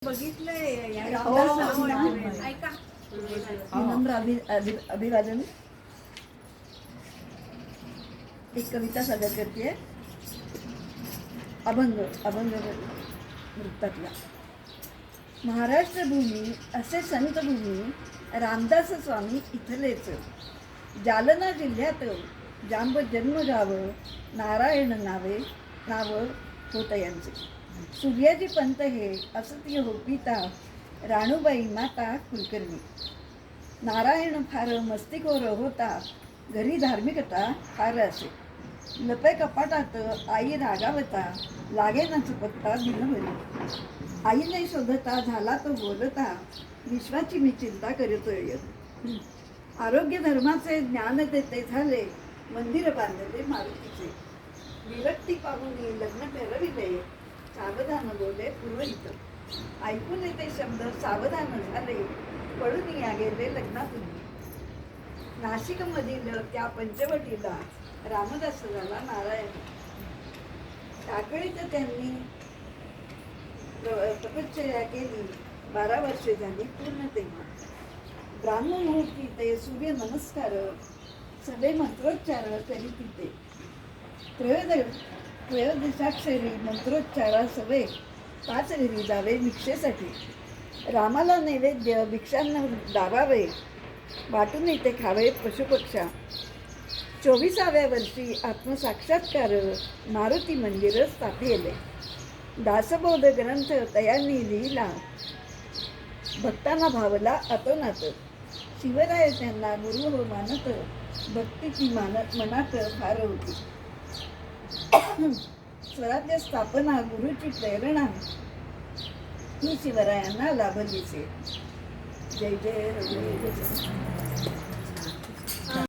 बघितलंय ऐका विनम्र अभिवादन. एक कविता सादर करते. अभंग अभंग वृत्तातला. महाराष्ट्र भूमी असे संत भूमी रामदास स्वामी इथलेच. जालना जिल्ह्यात जांब जन्मगाव नारायण नाव होत यांचे. सूर्याजी पंत हे असत्य हो पिता राणूबाई माता कुलकर्णी. नारायण फार मस्तीखोर होता घरी धार्मिकता फार असे. लपे कपाटात आई रागावता लागेनाच पत्ता दिनभरी. आई नाही शोधता झाला तो बोलता विश्वाची मी चिंता करतोय. आरोग्य धर्माचे ज्ञान देते झाले मंदिर बांधले मारुतीचे. विरक्ती पाहून लग्न ठरविले सावधान बोले पुरोहित. ऐकून येते शब्द सावधान झाले पळून या गेले लग्नातून. नाशिक मधील त्या पंचवटीला रामदास झाला नारायण. टाकळीत त्यांनी तपश्चर्या केली 12 वर्षे झाली पूर्ण तेव्हा. ब्राह्मण मुहूर्ती ते सूर्य नमस्कार सगळे मंत्रोच्चार करीत ते. त्रयोदशाक्षरी मंत्रोच्चारा सवे 5 घरी जावे भिक्षेसाठी. रामाला नैवेद्य भिक्षांना दाबावे वाटून इथे खावे पशुपक्षा. 24व्या वर्षी आत्मसाक्षात्कार मारुती मंदिर स्थापिले. दासबोध ग्रंथ तयांनी लिहिला भक्तांना भावला अतोनात. शिवराय त्यांना गुरु हो मानत भक्तीची मनात फार होती. स्वराज्य स्थापना गुरुची प्रेरणा ही शिवरायांना लाभलीचे. जय जय रघुवीर.